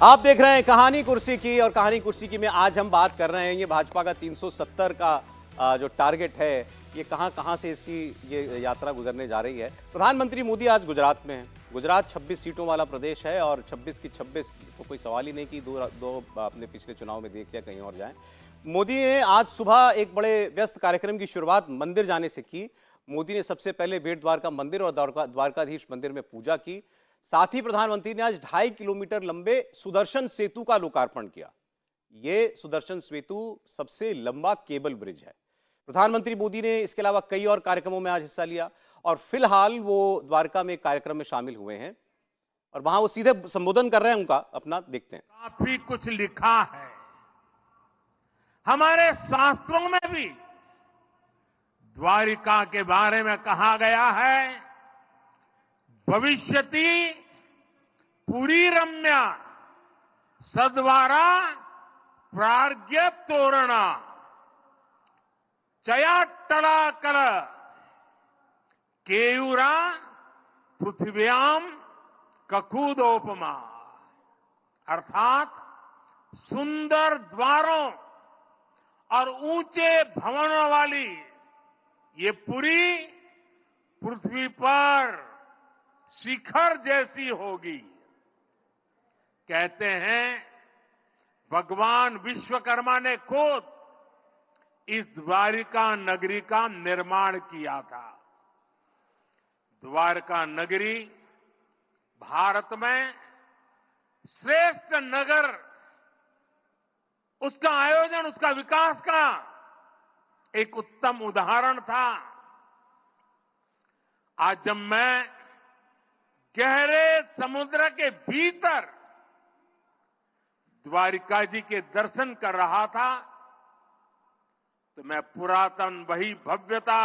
आप देख रहे हैं कहानी कुर्सी की, और कहानी कुर्सी की में आज हम बात कर रहे हैं ये भाजपा का 370 का जो टारगेट है, ये कहां से इसकी ये यात्रा गुजरने जा रही है। प्रधानमंत्री मोदी आज गुजरात में हैं। गुजरात 26 सीटों वाला प्रदेश है और 26 की 26 तो कोई सवाल ही नहीं कि दो अपने पिछले चुनाव में देख लिया, कहीं और जाएं। मोदी ने आज सुबह एक बड़े व्यस्त कार्यक्रम की शुरुआत मंदिर जाने से की। मोदी ने सबसे पहले बेट द्वारका मंदिर और द्वारकाधीश मंदिर में पूजा की। साथ ही प्रधानमंत्री ने आज 2.5 किलोमीटर लंबे सुदर्शन सेतु का लोकार्पण किया। यह सुदर्शन सेतु सबसे लंबा केबल ब्रिज है। प्रधानमंत्री मोदी ने इसके अलावा कई और कार्यक्रमों में आज हिस्सा लिया और फिलहाल वो द्वारका में एक कार्यक्रम में शामिल हुए हैं और वहां वो सीधे संबोधन कर रहे हैं उनका। अपना देखते हैं। काफी कुछ लिखा है हमारे शास्त्रों में भी। द्वारिका के बारे में कहा गया है, भविष्यति पुरी रम्या सद्वारा प्राज्ञ तोरणा चयाट्टलाकल केयूरा पृथ्व्याम ककूदोपमा। अर्थात सुंदर द्वारों और ऊंचे भवनों वाली ये पुरी पृथ्वी पर शिखर जैसी होगी। कहते हैं भगवान विश्वकर्मा ने खुद इस द्वारिका नगरी का निर्माण किया था। द्वारका नगरी भारत में श्रेष्ठ नगर, उसका आयोजन, उसका विकास का एक उत्तम उदाहरण था। आज जब मैं गहरे समुद्र के भीतर द्वारिका जी के दर्शन कर रहा था तो मैं पुरातन वही भव्यता,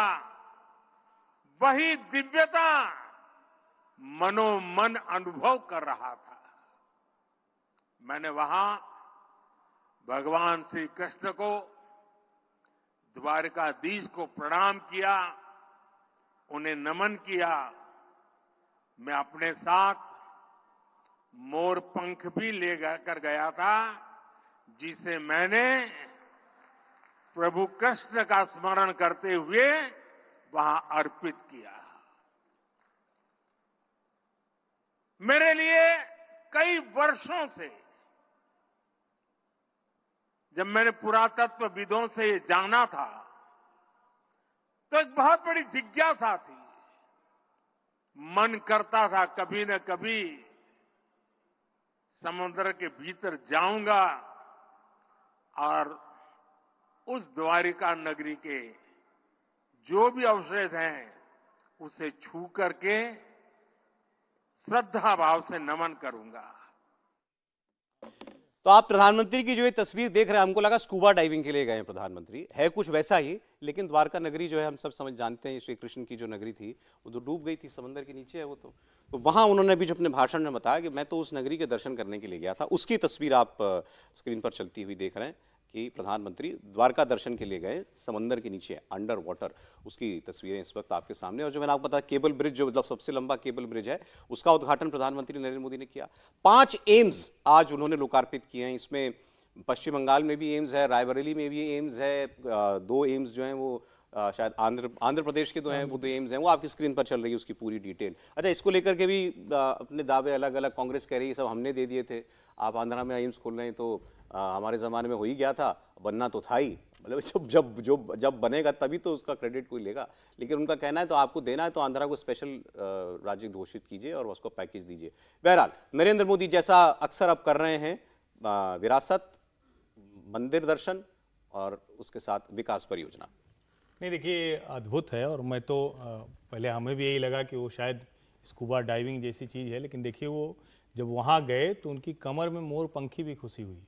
वही दिव्यता मनोमन अनुभव कर रहा था। मैंने वहां भगवान श्री कृष्ण को, द्वारकाधीश को प्रणाम किया, उन्हें नमन किया। मैं अपने साथ मोर पंख भी ले कर गया था, जिसे मैंने प्रभु कृष्ण का स्मरण करते हुए वहां अर्पित किया। मेरे लिए कई वर्षों से, जब मैंने पुरातत्वविदों से ये जाना था तो एक बहुत बड़ी जिज्ञासा थी। मन करता था कभी न कभी समुद्र के भीतर जाऊंगा और उस द्वारिका नगरी के जो भी अवशेष हैं उसे छू करके श्रद्धा भाव से नमन करूंगा। तो आप प्रधानमंत्री की जो ये तस्वीर देख रहे हैं, हमको लगा स्कूबा डाइविंग के लिए गए हैं प्रधानमंत्री। है कुछ वैसा ही, लेकिन द्वारका नगरी जो है हम सब समझ जानते हैं, श्री कृष्ण की जो नगरी थी वो तो डूब गई थी, समंदर के नीचे है वो। तो वहां उन्होंने भी जो अपने भाषण में बताया कि मैं तो उस नगरी के दर्शन करने के लिए गया था। उसकी तस्वीर आप स्क्रीन पर चलती हुई देख रहे हैं कि प्रधानमंत्री द्वारका दर्शन के लिए गए, समंदर के नीचे अंडर वाटर। उसकी तस्वीरें इस वक्त आपके सामने। और जो मैंने आपको बताया केबल ब्रिज, जो मतलब सबसे लंबा केबल ब्रिज है, उसका उद्घाटन प्रधानमंत्री नरेंद्र मोदी ने किया। 5 एम्स आज उन्होंने लोकार्पित किए हैं। इसमें पश्चिम बंगाल में भी एम्स है, रायबरेली में भी एम्स है, 2 एम्स जो हैं वो शायद आंध्र प्रदेश के 2 हैं, वो 2 एम्स हैं। वो आपकी स्क्रीन पर चल रही है उसकी पूरी डिटेल। अच्छा, इसको लेकर के भी अपने दावे अलग अलग कांग्रेस कह रही है सब हमने दे दिए थे, आप आंध्रा में एम्स खोल रहे हैं तो हमारे ज़माने में हो ही गया था, बनना तो था ही। मतलब जब बनेगा तभी तो उसका क्रेडिट कोई लेगा। लेकिन उनका कहना है तो आपको देना है तो आंध्रा को स्पेशल राज्य घोषित कीजिए और उसको पैकेज दीजिए। बहरहाल नरेंद्र मोदी जैसा अक्सर अब कर रहे हैं, विरासत, मंदिर दर्शन और उसके साथ विकास परियोजना। नहीं देखिए, अद्भुत है। और मैं तो पहले हमें भी यही लगा कि वो शायद स्कूबा डाइविंग जैसी चीज़ है, लेकिन देखिए वो जब वहाँ गए तो उनकी कमर में मोर पंखी भी खुशी हुई।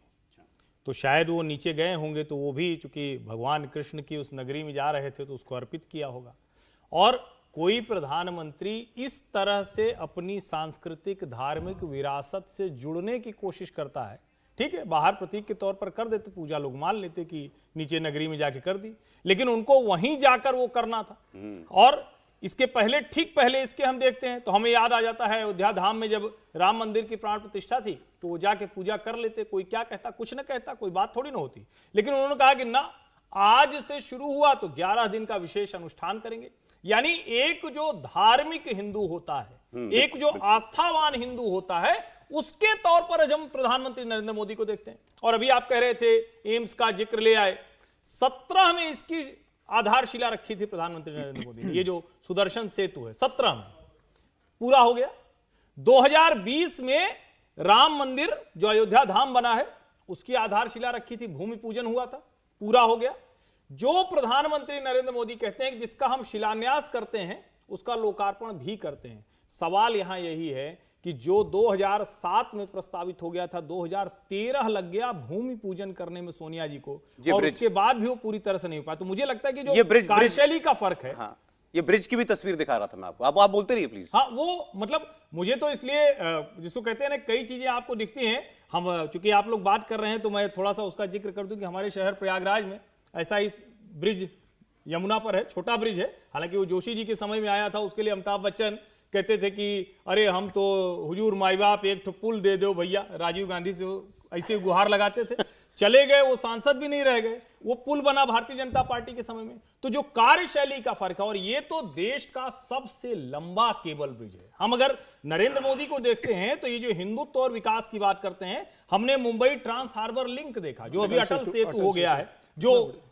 तो शायद वो नीचे गए होंगे तो वो भी, चूंकि भगवान कृष्ण की उस नगरी में जा रहे थे तो उसको अर्पित किया होगा। और कोई प्रधानमंत्री इस तरह से अपनी सांस्कृतिक धार्मिक विरासत से जुड़ने की कोशिश करता है, ठीक है, बाहर प्रतीक के तौर पर कर देते, पूजा लोग मान लेते कि नीचे नगरी में जाके कर दी, लेकिन उनको वहीं जाकर वो करना था। और इसके पहले, ठीक पहले इसके हम देखते हैं तो हमें याद आ जाता है अयोध्या धाम में जब राम मंदिर की प्राण प्रतिष्ठा थी तो वो जाके पूजा कर लेते, कोई क्या कहता, कुछ न कहता, कोई बात थोड़ी ना होती। लेकिन उन्होंने कहा कि ना, आज से शुरू हुआ तो 11 दिन का विशेष अनुष्ठान करेंगे। यानी एक जो धार्मिक हिंदू होता है, एक जो आस्थावान हिंदू होता है, उसके तौर पर आज हम प्रधानमंत्री नरेंद्र मोदी को देखते हैं। और अभी आप कह रहे थे एम्स का जिक्र ले आए, 17 में इसकी आधारशिला रखी थी प्रधानमंत्री नरेंद्र मोदी ने। ये जो सुदर्शन सेतु है 17 में पूरा हो गया। 2020 में राम मंदिर जो अयोध्या धाम बना है उसकी आधारशिला रखी थी, भूमि पूजन हुआ था, पूरा हो गया। जो प्रधानमंत्री नरेंद्र मोदी कहते हैं कि जिसका हम शिलान्यास करते हैं उसका लोकार्पण भी करते हैं। सवाल यहां यही है कि जो 2007 में प्रस्तावित हो गया था, 2013 लग गया भूमि पूजन करने में सोनिया जी को, और उसके बाद भी वो पूरी तरह से नहीं हो पाया। तो मुझे लगता है कि जो कार्यशैली का फर्क है। हाँ, ये ब्रिज की भी तस्वीर दिखा रहा था मैं आपको, आप बोलते रहिए प्लीज। हाँ, वो मतलब मुझे तो इसलिए जिसको कहते हैं ना, कई चीजें आपको दिखती हैं, हम चूंकि आप लोग बात कर रहे हैं तो मैं थोड़ा सा उसका जिक्र कर दूं कि हमारे शहर प्रयागराज में ऐसा इस ब्रिज यमुना पर है, छोटा ब्रिज है, हालांकि वो जोशी जी के समय में आया था। उसके लिए अमिताभ बच्चन कहते थे कि अरे हम तो हुजूर माई बाप एक तो पुल दे दो भैया, राजीव गांधी से ऐसे गुहार लगाते थे। चले गए, वो सांसद भी नहीं रह गए, वो पुल बना भारतीय जनता पार्टी के समय में। तो जो कार्यशैली का फर्क है, और ये तो देश का सबसे लंबा केबल ब्रिज है। हम अगर नरेंद्र मोदी को देखते हैं तो ये जो हिंदुत्व और विकास की बात करते हैं, हमने मुंबई ट्रांस हार्बर लिंक देखा जो अभी अटल सेतु हो गया है, जो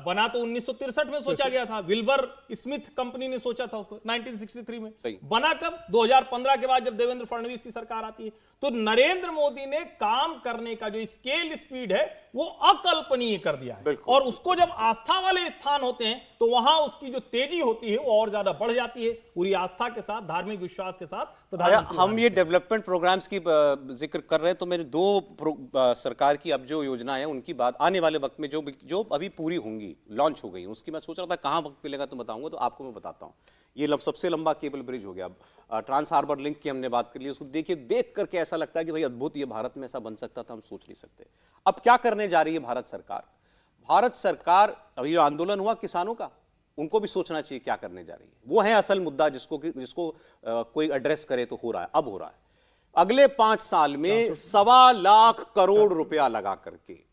बना तो 1963 में सोचा गया था, विल्बर स्मिथ कंपनी ने सोचा था उसको 1963 में। बना कब? 2015 के बाद जब देवेंद्र फडणवीस की सरकार आती है। तो नरेंद्र मोदी ने काम करने का जो स्केल स्पीड है वो अकल्पनीय कर दिया है, और उसको जब आस्था वाले स्थान होते हैं तो वहां उसकी जो तेजी होती है वो और ज्यादा बढ़ जाती है, पूरी आस्था के साथ, धार्मिक विश्वास के साथ। हम ये डेवलपमेंट प्रोग्राम्स की जिक्र कर रहे हैं तो मेरे दो सरकार की अब जो योजना है उनकी बात आने वाले वक्त में जो अभी पूरी होंगी, लॉन्च हो गई, उसकी मैं सोच रहा था कहां वक्त मिलेगा तो बताऊंगा, तो आपको मैं बताता हूं। ये सबसे लंबा केबल ब्रिज हो गया। ट्रांस हार्बर लिंक की हमने बात कर ली, उसको देखिए, देख करके ऐसा लगता है कि भाई अद्भुत, ये भारत में ऐसा बन सकता था, हम सोच नहीं सकते। अब क्या करने जा रही है भारत सरकार? भारत सरकार, अभी जो आंदोलन हुआ किसानों का, उनको भी सोचना चाहिए क्या करने जा रही है। वो है असल मुद्दा जिसको कोई एड्रेस करे तो हो रहा है, अब हो रहा है। अगले 5 साल में 1.25 लाख करोड़ रुपया लगा करके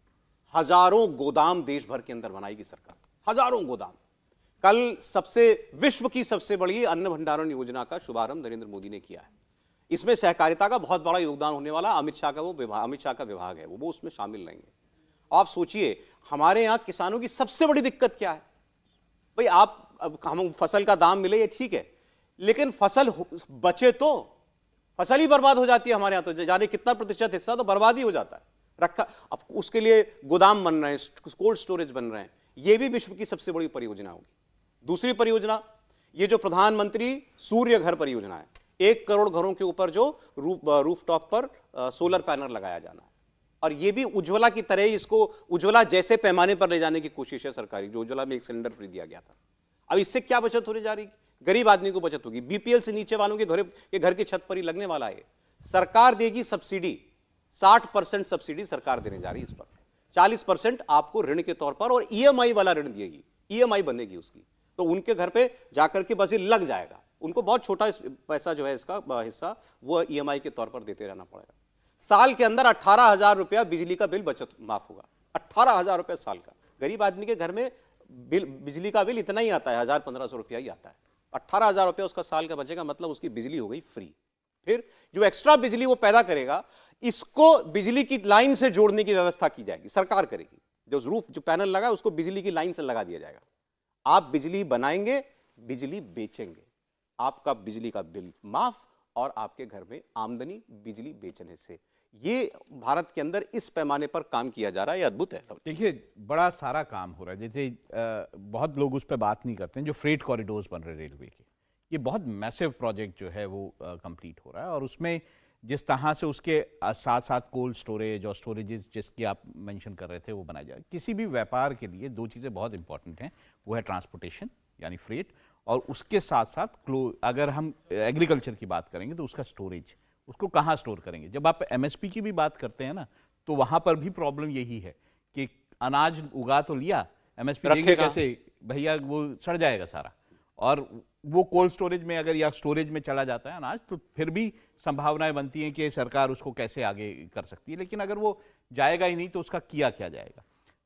हजारों गोदाम देश भर के अंदर बनाएगी सरकार, हजारों गोदाम। कल विश्व की सबसे बड़ी अन्न भंडारण योजना का शुभारंभ नरेंद्र मोदी ने किया है। इसमें सहकारिता का बहुत बड़ा योगदान होने वाला। अमित शाह का विभाग है, वो उसमें शामिल रहेंगे। आप सोचिए, हमारे यहां किसानों की सबसे बड़ी दिक्कत क्या है भाई? हम फसल का दाम मिले ये ठीक है, लेकिन फसल बचे तो, फसल ही बर्बाद हो जाती है हमारे यहां, तो जाने कितना प्रतिशत हिस्सा तो बर्बाद ही हो जाता है रखा। अब उसके लिए गोदाम बन रहे हैं, कोल्ड स्टोरेज बन रहे हैं, ये भी विश्व की सबसे बड़ी परियोजना होगी। दूसरी परियोजना, ये जो प्रधानमंत्री सूर्य घर परियोजना है, 1 करोड़ घरों के ऊपर जो रूफटॉप पर सोलर पैनल लगाया जाना है, और ये भी उज्ज्वला की तरह, इसको उज्ज्वला जैसे पैमाने पर ले जाने की कोशिश है सरकारी, जो उज्ज्वला में 1 सिलेंडर फ्री दिया गया था। अब इससे क्या बचत होने जा रही है? गरीब आदमी को बचत होगी, बीपीएल से नीचे वालों के घर की छत पर ही लगने वाला है। सरकार देगी सब्सिडी, 60% सब्सिडी सरकार देने जा रही है इस पर, 40% आपको ऋण के तौर पर, और ईएमआई वाला ऋण देगी, ईएमआई बनेगी उसकी, तो उनके घर पे जाकर के बस ये लग जाएगा। उनको बहुत छोटा पैसा जो है इसका हिस्सा वो ईएमआई के तौर पर देते रहना पड़ेगा। साल के अंदर 18,000 रुपया बिजली का बिल बचत माफ होगा, 18,000 रुपया साल का। गरीब आदमी के घर में बिजली का बिल इतना ही आता है, 1,000-1,500 रुपया ही आता है। 18,000 रुपया उसका साल का बचेगा, मतलब उसकी बिजली हो गई फ्री। फिर जो एक्स्ट्रा बिजली वो पैदा करेगा, इसको बिजली की लाइन से जोड़ने की व्यवस्था की जाएगी, सरकार करेगी। जो पैनल लगा उसको बिजली की लाइन से लगा दिया जाएगा। आप बिजली बनाएंगे, बिजली बेचेंगे, आपका बिजली का बिल माफ, और आपके घर में आमदनी बिजली बेचने से। ये भारत के अंदर इस पैमाने पर काम किया जा रहा है, ये अद्भुत है। देखिए, बड़ा सारा काम हो रहा है। जैसे बहुत लोग उस पर बात नहीं करते हैं, जो फ्रेट कॉरिडोर्स बन रहे रेलवे के, ये बहुत मैसिव प्रोजेक्ट जो है वो कंप्लीट हो रहा है, और उसमें जिस तरह से उसके साथ साथ कोल्ड स्टोरेज और स्टोरेजेस जिसकी आप मेंशन कर रहे थे वो बनाया जाए। किसी भी व्यापार के लिए 2 चीज़ें बहुत इंपॉर्टेंट हैं, वो है ट्रांसपोर्टेशन यानी फ्रेट, और उसके साथ साथ अगर हम एग्रीकल्चर की बात करेंगे तो उसका स्टोरेज, उसको कहाँ स्टोर करेंगे। जब आप एमएसपी की भी बात करते हैं ना, तो वहाँ पर भी प्रॉब्लम यही है कि अनाज उगा तो लिया, एमएसपी देंगे कैसे भैया, वो सड़ जाएगा सारा। और वो कोल्ड स्टोरेज में अगर या स्टोरेज में चला जाता है अनाज, तो फिर भी संभावनाएं बनती हैं कि सरकार उसको कैसे आगे कर सकती है। लेकिन अगर वो जाएगा ही नहीं तो उसका किया क्या जाएगा।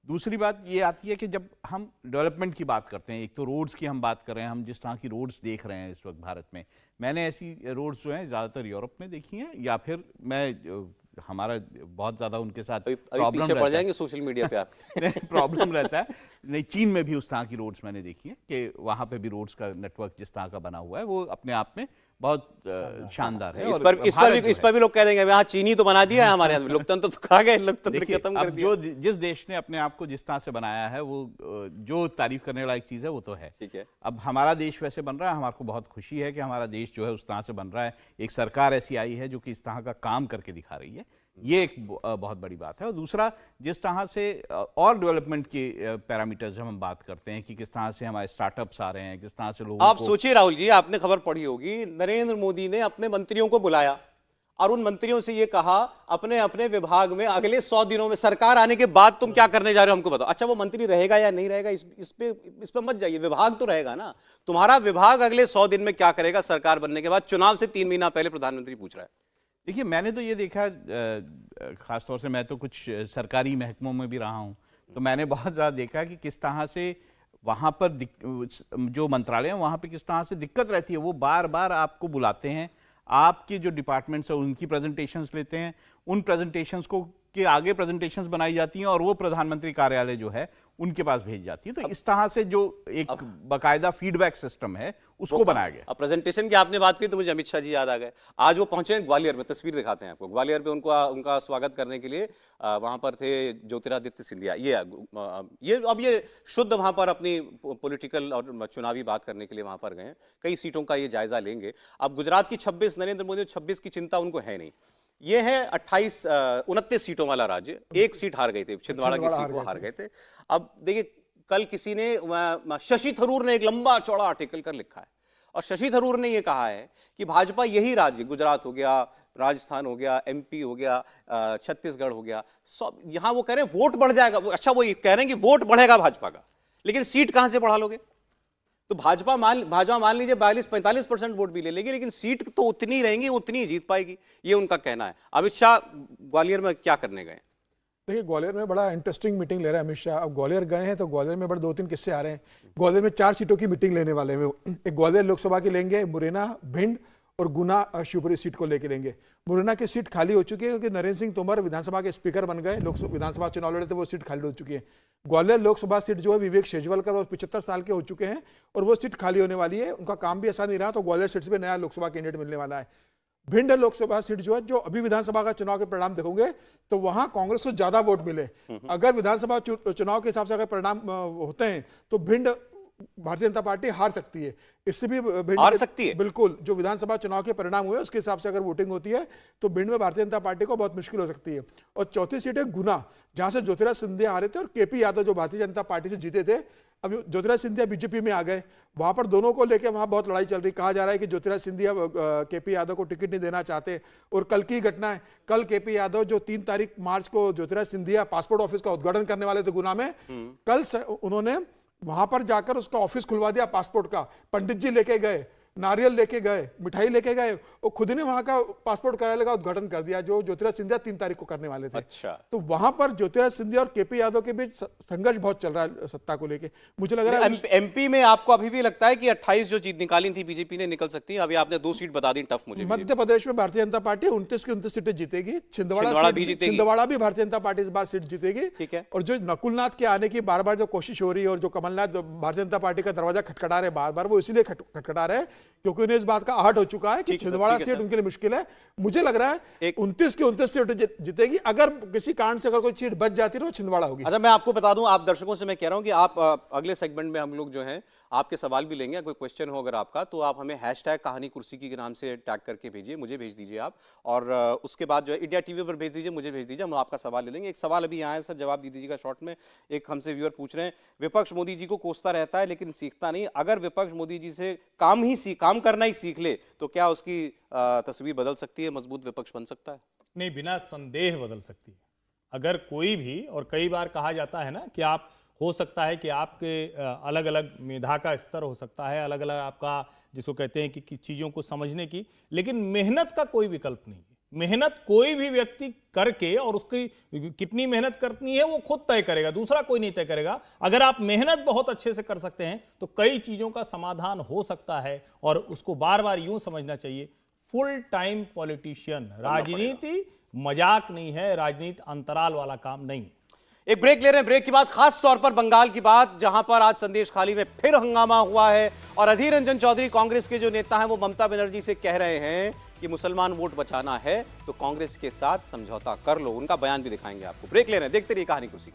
दूसरी बात ये आती है कि जब हम डेवलपमेंट की बात करते हैं, एक तो रोड्स की हम बात कर रहे हैं, हम जिस तरह की रोड्स देख रहे हैं इस वक्त भारत में, मैंने ऐसी रोड्स जो हैं ज़्यादातर यूरोप में देखी हैं, या फिर मैं हमारा बहुत ज़्यादा उनके साथ प्रॉब्लम पीछे पड़ जाएंगे सोशल मीडिया पे आप। प्रॉब्लम रहता है। नहीं, चीन में भी उस तरह की रोड्स मैंने देखी है कि वहाँ पे भी रोड्स का नेटवर्क जिस तरह का बना हुआ है वो अपने आप में बहुत शानदार है। इस और पर भारत जो इस पर भी लोग कह देंगे हाँ चीनी तो बना दिया है हमारे यहाँ, लोकतंत्र तो खा गए, लोकतंत्र देखिए, खत्म कर अब दिया। जो जिस देश ने अपने आप को जिस तरह से बनाया है वो जो तारीफ करने लायक चीज़ है वो तो है। ठीक है। अब हमारा देश वैसे बन रहा है, हमारे को बहुत खुशी है कि हमारा देश जो है उस तरह से बन रहा है। एक सरकार ऐसी आई है जो कि इस तरह का काम करके दिखा रही है, ये एक बहुत बड़ी बात है। और दूसरा, जिस तरह से और डेवलपमेंट के पैरामीटर्स जब हम बात करते हैं कि किस तरह से हमारे स्टार्टअप्स आ रहे हैं, किस तरह से लोगों आप को सोचिए राहुल जी, आपने खबर पढ़ी होगी, नरेंद्र मोदी ने अपने मंत्रियों को बुलाया और उन मंत्रियों से ये कहा अपने अपने विभाग में अगले 100 दिनों में सरकार आने के बाद तुम क्या करने जा रहे हो हमको बताओ। अच्छा वो मंत्री रहेगा या नहीं रहेगा इस पे मत जाइए, विभाग तो रहेगा ना। तुम्हारा विभाग अगले 100 दिन में क्या करेगा सरकार बनने के बाद, चुनाव से 3 महीना पहले प्रधानमंत्री पूछ रहा है। देखिए, मैंने तो ये देखा, खासतौर से मैं तो कुछ सरकारी महकमों में भी रहा हूँ, तो मैंने बहुत ज़्यादा देखा कि किस तरह से वहाँ पर जो मंत्रालय हैं वहाँ पे किस तरह से दिक्कत रहती है। वो बार बार आपको बुलाते हैं, आपके जो डिपार्टमेंट्स हैं उनकी प्रेजेंटेशंस लेते हैं, उन प्रेजेंटेशंस को के आगे प्रेजेंटेशंस बनाई जाती हैं और वो प्रधानमंत्री कार्यालय जो है उनके पास भेज जाती है। तो इस तरह से जो एक बाकायदा फीडबैक सिस्टम है उसको बनाया गया। अब प्रेजेंटेशन की आपने बात की तो मुझे अमित शाह जी याद आ गए। आज वो पहुंचे हैं ग्वालियर में, तस्वीर दिखाते हैं आपको। ग्वालियर में उनका स्वागत करने के लिए वहां पर थे ज्योतिरादित्य सिंधिया। ये शुद्ध वहां पर अपनी पॉलिटिकल और चुनावी बात करने के लिए वहां पर गए। कई सीटों का ये जायजा लेंगे। अब गुजरात की 26, नरेंद्र मोदी 26 की चिंता उनको है नहीं। ये है 29 सीटों वाला राज्य, एक सीट हार गए थे, छिंदवाड़ा की सीट को हार गए थे। अब देखिए, कल किसी ने, शशि थरूर ने एक लंबा चौड़ा आर्टिकल कर लिखा है और शशि थरूर ने यह कहा है कि भाजपा यही राज्य, गुजरात हो गया, राजस्थान हो गया, MP हो गया, छत्तीसगढ़ हो गया, सब यहां वो कह रहे हैं वोट बढ़ जाएगा। अच्छा वो कह रहे हैं कि वोट बढ़ेगा भाजपा का, लेकिन सीट कहां से बढ़ा लोगे? तो भाजपा मान लीजिए 42-45% वोट भी ले लेगी, लेकिन सीट तो उतनी रहेंगी, उतनी जीत पाएगी, ये उनका कहना है। अमित शाह ग्वालियर में क्या करने गए? देखिए, ग्वालियर में बड़ा इंटरेस्टिंग मीटिंग ले रहे हैं अमित शाह। अब ग्वालियर गए हैं तो ग्वालियर में बड़े 2-3 किस्से आ रहे हैं। ग्वालियर में 4 सीटों की मीटिंग लेने वाले हैं। एक ग्वालियर लोकसभा की लेंगे, मुरैना, भिंड और गुना शिवपुरी सीट को लेके लेंगे। मुरैना की सीट खाली हो चुकी है क्योंकि नरेंद्र सिंह तोमर विधानसभा के स्पीकर बन गए, विधानसभा चुनाव लड़े थे, वो सीट खाली हो चुकी है। ग्वालियर लोकसभा सीट जो है विवेक शेजवलकर, वो 75 साल के हो चुके हैं और वो सीट खाली होने वाली है। उनका काम भी ऐसा नहीं रहा, तो ग्वालियर सीट से नया लोकसभा कैंडिडेट मिलने वाला है। भिंड लोकसभा सीट जो है, जो अभी विधानसभा का चुनाव के परिणाम देखोगे तो वहां कांग्रेस को ज्यादा वोट मिले। अगर विधानसभा चुनाव के हिसाब से अगर परिणाम होते हैं तो भिंड भारतीय जनता पार्टी हार सकती है। इससे भी भिंड हार सकती है, बिल्कुल। जो विधानसभा चुनाव के परिणाम हुए उसके हिसाब से अगर वोटिंग होती है तो भिंड में भारतीय जनता पार्टी को बहुत मुश्किल हो सकती है। और चौथी सीट है गुना, जहां से ज्योतिरादित्य सिंधिया हारे थे और KP यादव जो भारतीय जनता पार्टी से जीते थे। अब ज्योतिरादित्य सिंधिया BJP में आ गए, वहां पर दोनों को लेकर वहां बहुत लड़ाई चल रही। कहा जा रहा है कि ज्योतिरादित्य सिंधिया KP यादव को टिकट नहीं देना चाहते। और कल की घटना है, कल KP यादव जो 3 तारीख मार्च को ज्योतिरादित्य सिंधिया पासपोर्ट ऑफिस का उद्घाटन करने वाले थे गुना में, कल उन्होंने वहां पर जाकर उसका ऑफिस खुलवा दिया पासपोर्ट का। पंडित जी लेके गए, नारियल लेके गए, मिठाई लेके गए और खुद ने वहां का पासपोर्ट कार्यालय का उद्घाटन कर दिया जो ज्योतिरादित्य सिंधिया 3 तारीख को करने वाले थे। अच्छा, तो वहां पर ज्योतिरादित्य सिंधिया और KP यादव के बीच संघर्ष बहुत चल रहा है सत्ता को लेके। मुझे लग रहा है MP में आपको अभी भी लगता है कि 28 जो जीत निकाली थी BJP ने निकल सकती है? अभी आपने 2 सीट बता दी टफ मुझे। मध्य प्रदेश में भारतीय जनता पार्टी 29 की 29 सीटें जीतेगी। छिंदवाड़ा भी जीतेगी। छिंदवाड़ा भी भारतीय जनता पार्टी इस बार सीट जीतेगी। ठीक है। और जो नकुलनाथ के आने की बार बार जो कोशिश हो रही है और जो कमलनाथ भारतीय जनता पार्टी का दरवाजा खटखटा रहे बार बार, वो इसीलिए खटखटा रहे क्योंकि उन्हें इस बात का आहट हो चुका है कि छिंदवाड़ा सीट उनके लिए मुश्किल है। मुझे लग रहा है 29 की 29 सीट जीतेगी। अगर किसी कारण से अगर कोई सीट बच जाती है तो छिंदवाड़ा होगी। अच्छा, मैं आपको बता दूं, आप दर्शकों से मैं कह रहा हूं कि आप अगले सेगमेंट में हम लोग जो हैं आपके सवाल भी लेंगे। कोई क्वेश्चन हो अगर आपका तो आप हमें #कहानी कुर्सी के नाम से टैग करके भेजिए, मुझे भेज दीजिए आप। और उसके बाद जो है इंडिया TV पर भेज दीजिए, मुझे भेज दीजिए, हम आपका सवाल ले लेंगे। एक सवाल अभी यहाँ है सर, जवाब दे दीजिएगा शॉर्ट में। एक हमसे व्यूअर पूछ रहे हैं, विपक्ष मोदी जी को कोसता रहता है लेकिन सीखता नहीं। अगर विपक्ष मोदी जी से काम करना ही सीख ले तो क्या उसकी तस्वीर बदल सकती है, मजबूत विपक्ष बन सकता है? नहीं, बिना संदेह बदल सकती है। अगर कोई भी, और कई बार कहा जाता है ना कि आप हो सकता है कि आपके अलग अलग मेधा का स्तर हो सकता है, अलग अलग आपका जिसको कहते हैं कि चीज़ों को समझने की, लेकिन मेहनत का कोई विकल्प नहीं है। मेहनत कोई भी व्यक्ति करके, और उसकी कितनी मेहनत करनी है वो खुद तय करेगा, दूसरा कोई नहीं तय करेगा। अगर आप मेहनत बहुत अच्छे से कर सकते हैं तो कई चीज़ों का समाधान हो सकता है, और उसको बार बार यूं समझना चाहिए, फुल टाइम पॉलिटिशियन, राजनीति मजाक नहीं है, राजनीति अंतराल वाला काम नहीं है। एक ब्रेक ले रहे हैं, ब्रेक के बाद खास तौर पर बंगाल की बात, जहां पर आज संदेश खाली में फिर हंगामा हुआ है और अधीर रंजन चौधरी कांग्रेस के जो नेता हैं वो ममता बनर्जी से कह रहे हैं कि मुसलमान वोट बचाना है तो कांग्रेस के साथ समझौता कर लो। उनका बयान भी दिखाएंगे आपको। ब्रेक ले रहे हैं, देखते रहिए कहानी कुर्सी।